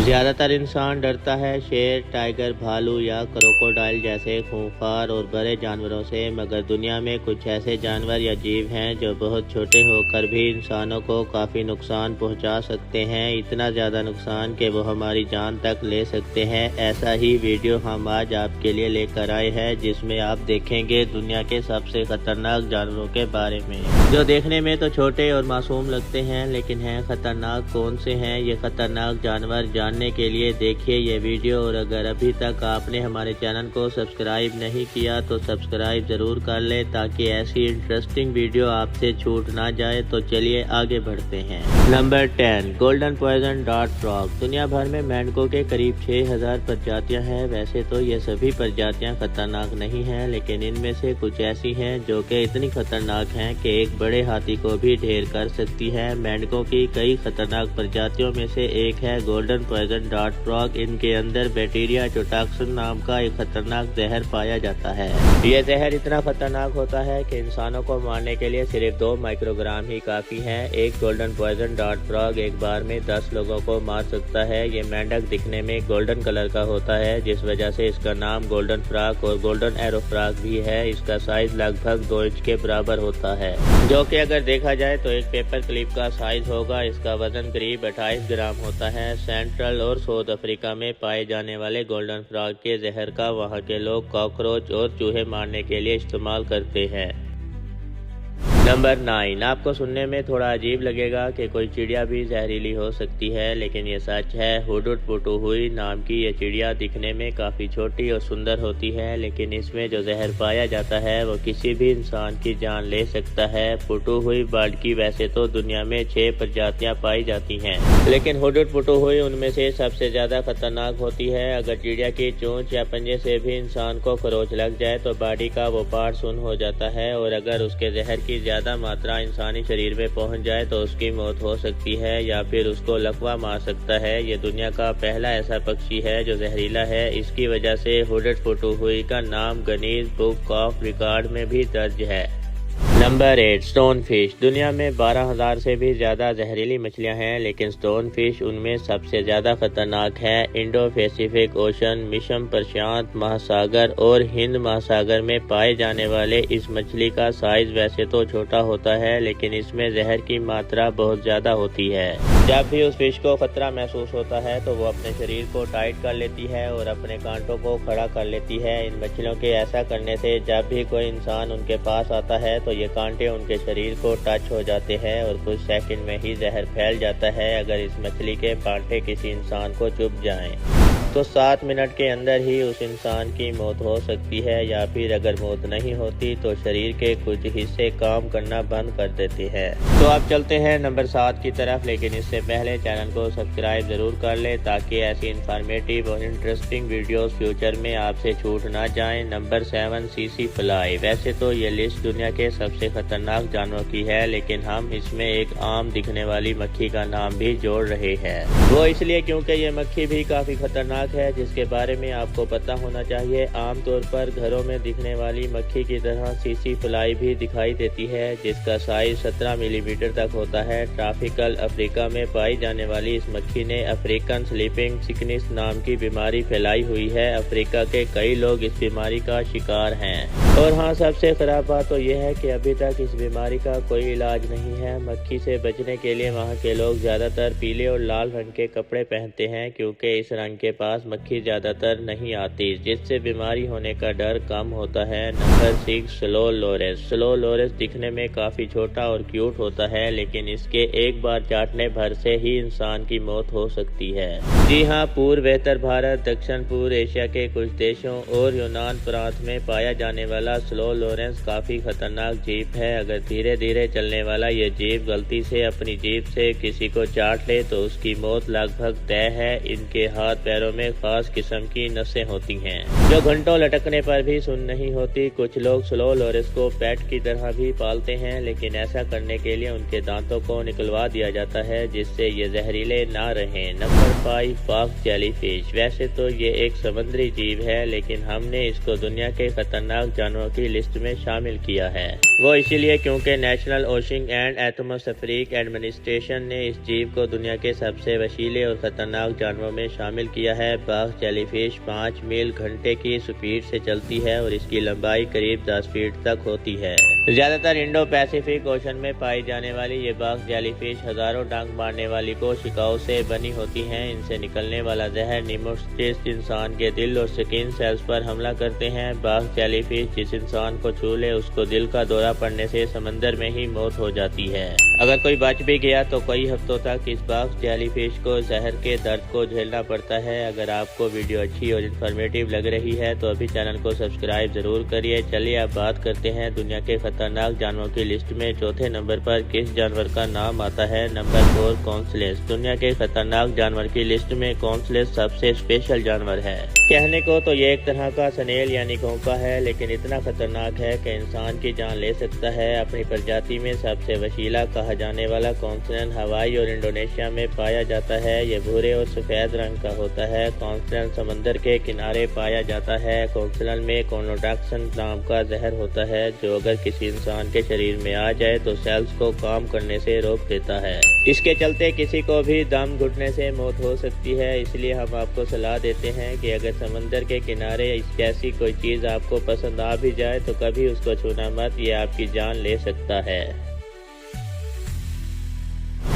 ज़्यादातर इंसान डरता है शेर, टाइगर, भालू या क्रोकोडाइल जैसे खूंखार और बड़े जानवरों से, मगर दुनिया में कुछ ऐसे जानवर या जीव हैं जो बहुत छोटे होकर भी इंसानों को काफ़ी नुकसान पहुंचा सकते हैं। इतना ज़्यादा नुकसान कि वो हमारी जान तक ले सकते हैं। ऐसा ही वीडियो हम आज आपके लिए लेकर आए हैं, जिसमें आप देखेंगे दुनिया के सबसे खतरनाक जानवरों के बारे में, जो देखने में तो छोटे और मासूम लगते हैं, लेकिन हैं खतरनाक। कौन से हैं ये खतरनाक जानवर, जानने के लिए देखिए ये वीडियो। और अगर अभी तक आपने हमारे चैनल को सब्सक्राइब नहीं किया तो सब्सक्राइब जरूर कर ले, ताकि ऐसी इंटरेस्टिंग वीडियो आपसे छूट ना जाए। तो चलिए आगे बढ़ते हैं। Number 10, golden poison dart frog. दुनिया भर में मेंढकों के करीब 6000 प्रजातियां हैं। वैसे तो ये सभी प्रजातियां खतरनाक नहीं हैं, लेकिन इनमें से कुछ ऐसी हैं जो कि इतनी खतरनाक हैं कि एक बड़े हाथी को भी ढेर कर सकती है। मेंढकों की कई खतरनाक प्रजातियों में से एक है गोल्डन पॉइजन डार्ट फ्रॉग। इनके अंदर बैक्टीरिया टोटॉक्सिन नाम का एक खतरनाक जहर पाया जाता है। यह जहर इतना खतरनाक होता है कि इंसानों को मारने के लिए सिर्फ 2 माइक्रोग्राम ही काफी है। एक गोल्डन पॉइजन डार्ट फ्रॉग एक बार में 10 लोगों को मार सकता है। ये मेंढक दिखने में गोल्डन कलर का होता है, जिस वजह से इसका नाम गोल्डन फ्रॉग और गोल्डन एरो फ्रॉग भी है। इसका साइज लगभग 2 इंच के बराबर होता है, जो कि अगर देखा जाए तो एक पेपर क्लिप का साइज होगा। इसका वजन करीब 28 ग्राम होता है। सेंट्रल और साउथ अफ्रीका में पाए जाने वाले गोल्डन फ्रॉग के जहर का वहां के लोग कॉकरोच और चूहे मारने के लिए इस्तेमाल करते हैं। नंबर 9, आपको सुनने में थोड़ा अजीब लगेगा कि कोई चिड़िया भी जहरीली हो सकती है, लेकिन ये सच है। हुडहुड पुटुहुई नाम की ये चिड़िया दिखने में काफ़ी छोटी और सुंदर होती है, लेकिन इसमें जो जहर पाया जाता है वो किसी भी इंसान की जान ले सकता है। पुटुहुई बर्ड की वैसे तो दुनिया में 6 प्रजातियां पाई जाती हैं, लेकिन हुडहुड पुटुहुई उनमें से सबसे ज़्यादा खतरनाक होती है। अगर चिड़िया की चोंच या पंजे से भी इंसान को खरोच लग जाए तो बॉडी का वो पार्ट सुन्न हो जाता है, और अगर उसके जहर की ज़्यादा मात्रा इंसानी शरीर में पहुंच जाए तो उसकी मौत हो सकती है या फिर उसको लकवा मार सकता है। ये दुनिया का पहला ऐसा पक्षी है जो जहरीला है। इसकी वजह से हुडहुड पुटुहुई का नाम गिनीज बुक ऑफ रिकॉर्ड में भी दर्ज है। Number 8, stone fish. दुनिया में 12,000 से भी ज़्यादा जहरीली मछलियां हैं, लेकिन स्टोन फिश उनमें सबसे ज़्यादा खतरनाक है। इंडो पैसिफिक ओशन, मिशन प्रशांत महासागर और हिंद महासागर में पाए जाने वाले इस मछली का साइज वैसे तो छोटा होता है, लेकिन इसमें जहर की मात्रा बहुत ज़्यादा होती है। जब भी उस फिश को खतरा महसूस होता है तो वो अपने शरीर को टाइट कर लेती है और अपने कांटों को खड़ा कर लेती है। इन मछलियों के ऐसा करने से जब भी कोई इंसान उनके पास आता है तो ये कांटे उनके शरीर को टच हो जाते हैं और कुछ सेकंड में ही जहर फैल जाता है। अगर इस मछली के कांटे किसी इंसान को चुभ जाएं तो 7 मिनट के अंदर ही उस इंसान की मौत हो सकती है, या फिर अगर मौत नहीं होती तो शरीर के कुछ हिस्से काम करना बंद कर देते हैं। तो अब चलते हैं नंबर 7 की तरफ, लेकिन इससे पहले चैनल को सब्सक्राइब जरूर कर ले, ताकि ऐसी इंफॉर्मेटिव और इंटरेस्टिंग वीडियोस फ्यूचर में आपसे छूट ना जाएं। Number 7, CC fly. वैसे तो ये लिस्ट दुनिया के सबसे खतरनाक जानवरों की है, लेकिन हम इसमें एक आम दिखने वाली मक्खी का नाम भी जोड़ रहे हैं। वो इसलिए क्योंकि ये मक्खी भी काफी खतरनाक है, जिसके बारे में आपको पता होना चाहिए। आमतौर पर घरों में दिखने वाली मक्खी की तरह सीसी फ्लाई भी दिखाई देती है, जिसका साइज 17 मिलीमीटर तक होता है। ट्रॉपिकल अफ्रीका में पाई जाने वाली इस मक्खी ने अफ्रीकन स्लीपिंग सिकनेस नाम की बीमारी फैलाई हुई है। अफ्रीका के कई लोग इस बीमारी का शिकार हैं। और हाँ, सबसे खराब बात तो यह है कि अभी तक इस बीमारी का कोई इलाज नहीं है। मक्खी से बचने के लिए वहाँ के लोग ज्यादातर पीले और लाल रंग के कपड़े पहनते हैं, क्योंकि इस रंग के पास मक्खी ज्यादातर नहीं आती, जिससे बीमारी होने का डर कम होता है। Number 6, slow Lowry. Slow Lowry दिखने में काफी छोटा और क्यूट होता है, लेकिन इसके एक बार चाटने भर से ही इंसान की मौत हो सकती है। जी हाँ, पूर्व उत्तर भारत, दक्षिण पूर्व एशिया के कुछ देशों और यूनान प्रांत में पाया जाने वाला स्लो लोरेंस काफी खतरनाक जीव है। अगर धीरे धीरे चलने वाला ये जीव गलती से अपनी जीभ से किसी को चाट ले तो उसकी मौत लगभग तय है। इनके हाथ पैरों में खास किस्म की नसें होती हैं, जो घंटों लटकने पर भी सुन नहीं होती। कुछ लोग स्लो लोरेस को पेट की तरह भी पालते हैं, लेकिन ऐसा करने के लिए उनके दांतों को निकलवा दिया जाता है, जिससे ये जहरीले ना रहें। नंबर 5, पाक जेलीफिश। वैसे तो ये एक समुद्री जीव है, लेकिन हमने इसको दुनिया के खतरनाक जानवरों की लिस्ट में शामिल किया है। वो इसीलिए क्योंकि national ocean and atmospheric administration ने इस जीव को दुनिया के सबसे वसीले और खतरनाक जानवरों में शामिल किया है। बॉक्स जेलीफिश 5 मील घंटे की स्पीड से चलती है और इसकी लंबाई करीब 10 फीट तक होती है। ज्यादातर इंडो पैसिफिक ओशन में पाई जाने वाली ये बॉक्स जेलीफिश हजारों डंक मारने वाली कोशिकाओं से बनी होती हैं। इनसे निकलने वाला जहर निमोस्टिस इंसान के दिल और स्किन सेल्स पर हमला करते हैं। बॉक्स जेलीफिश जिस इंसान को छू ले उसको दिल का दौरा पड़ने से समंदर में ही मौत हो जाती है। अगर कोई बच भी गया तो कई हफ्तों तक इस बॉक्स जेलीफिश को जहर के दर्द को झेलना पड़ता है। अगर आपको वीडियो अच्छी और इन्फॉर्मेटिव लग रही है तो अभी चैनल को सब्सक्राइब जरूर करिए। चलिए अब बात करते हैं दुनिया के खतरनाक जानवरों की लिस्ट में चौथे नंबर पर किस जानवर का नाम आता है। नंबर 4 कॉन्सलेस। दुनिया के खतरनाक जानवर की लिस्ट में कॉन्सलेस सबसे स्पेशल जानवर है। कहने को तो ये एक तरह का स्नेल यानी घोंपा है, लेकिन इतना खतरनाक है कि इंसान की जान ले सकता है। अपनी प्रजाति में सबसे वसीला कहा जाने वाला कॉन्सलेस हवाई और इंडोनेशिया में पाया जाता है। ये भूरे और सफेद रंग का होता है। कॉन्सलेस समंदर के किनारे पाया जाता है। कॉन्सलेस में कोनोटॉक्सिन नाम का जहर होता है जो अगर किसी इंसान के शरीर में आ जाए तो सेल्स को काम करने से रोक देता है। इसके चलते किसी को भी दम घुटने से मौत हो सकती है। इसलिए हम आपको सलाह देते हैं कि अगर समंदर के किनारे ऐसी कोई चीज आपको पसंद आ भी जाए तो कभी उसको छूना मत, ये आपकी जान ले सकता है।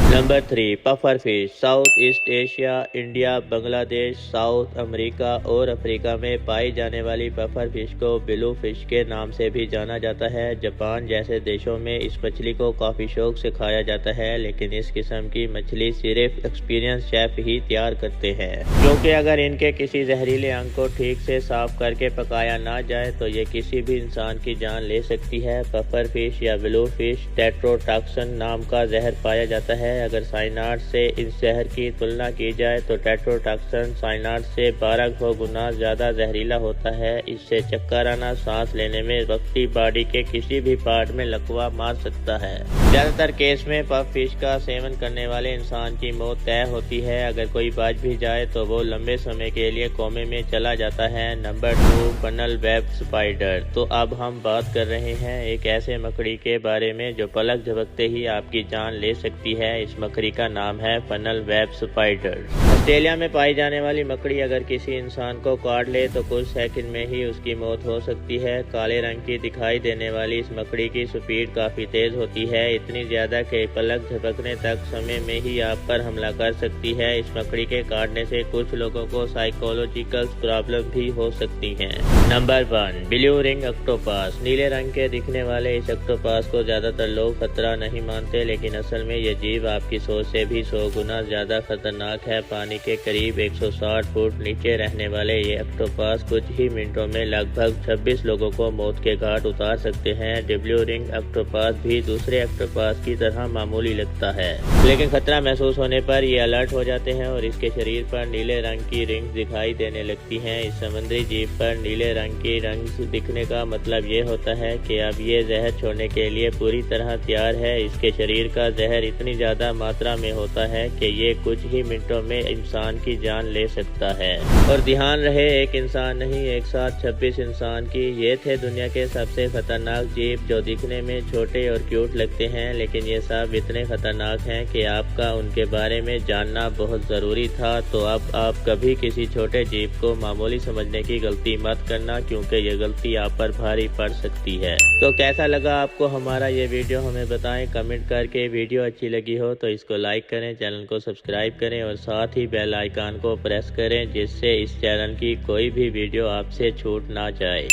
Number 3 puffer fish. South east Asia, India, Bangladesh, south America और अफ्रीका में पाई जाने वाली पफर फिश को ब्लू फिश के नाम से भी जाना जाता है। जापान जैसे देशों में इस मछली को काफी शौक से खाया जाता है, लेकिन इस किस्म की मछली सिर्फ एक्सपीरियंस शेफ ही तैयार करते हैं, क्योंकि अगर इनके किसी जहरीले अंग को ठीक से साफ करके पकाया ना जाए तो ये किसी भी इंसान की जान ले सकती है। पफर फिश या ब्लू फिश टेट्रोटॉक्सिन नाम का जहर पाया जाता है। अगर साइनाइड से इस जहर की तुलना की जाए तो टेट्रोटॉक्सिन साइनाइड से 1200 गुना ज्यादा जहरीला होता है। इससे चक्कर आना, सांस लेने में वक्ती बॉडी के किसी भी पार्ट में लकवा मार सकता है। ज्यादातर केस में पफ फिश का सेवन करने वाले इंसान की मौत तय होती है। अगर कोई बच भी जाए तो वो लंबे समय के लिए कोमे में चला जाता है। Number 2 funnel web spider. तो अब हम बात कर रहे हैं एक ऐसे मकड़ी के बारे में जो पलक झपकते ही आपकी जान ले सकती है। इस मकड़ी का नाम है फनल वेब स्पाइडर। ऑस्ट्रेलिया में पाई जाने वाली मकड़ी अगर किसी इंसान को काट ले तो कुछ सेकंड में ही उसकी मौत हो सकती है। काले रंग की दिखाई देने वाली इस मकड़ी की स्पीड काफी तेज होती है, इतनी ज्यादा कि पलक झपकने तक समय में ही आप पर हमला कर सकती है। इस मकड़ी के काटने से कुछ लोगों को साइकोलॉजिकल प्रॉब्लम भी हो सकती है। Number 1 blue ring octopus. नीले रंग के दिखने वाले इस ऑक्टोपस को ज्यादातर लोग खतरा नहीं मानते, लेकिन असल में यह जीव आपकी सोच से भी 100 गुना ज्यादा खतरनाक है। पानी के करीब 160 फुट नीचे रहने वाले ये ऑक्टोपस कुछ ही मिनटों में लगभग 26 लोगों को मौत के घाट उतार सकते हैं। ब्लू रिंग ऑक्टोपस भी दूसरे ऑक्टोपस की तरह मामूली लगता है, लेकिन खतरा महसूस होने पर ये अलर्ट हो जाते हैं और इसके शरीर पर नीले रंग की रिंग्स दिखाई देने लगती हैं। इस समुद्री जीव पर नीले रंग की रिंग्स दिखने का मतलब ये होता है कि अब ये जहर छोड़ने के लिए पूरी तरह तैयार है। इसके शरीर का जहर इतनी ज्यादा मात्रा में होता है कि ये कुछ ही मिनटों में इंसान की जान ले सकता है। और ध्यान रहे, एक इंसान नहीं, एक साथ 26 इंसान की। ये थे दुनिया के सबसे खतरनाक जीव जो दिखने में छोटे और क्यूट लगते हैं, लेकिन ये सब इतने खतरनाक हैं कि आपका उनके बारे में जानना बहुत जरूरी था। तो अब आप कभी किसी छोटे जीव को मामूली समझने की गलती मत करना, क्योंकि ये गलती आप पर भारी पड़ सकती है। तो कैसा लगा आपको हमारा ये वीडियो, हमें बताएं कमेंट करके। वीडियो अच्छी लगी हो तो इसको लाइक करें, चैनल को सब्सक्राइब करें और साथ ही बेल आइकन को प्रेस करें, जिससे इस चैनल की कोई भी वीडियो आपसे छूट ना जाए।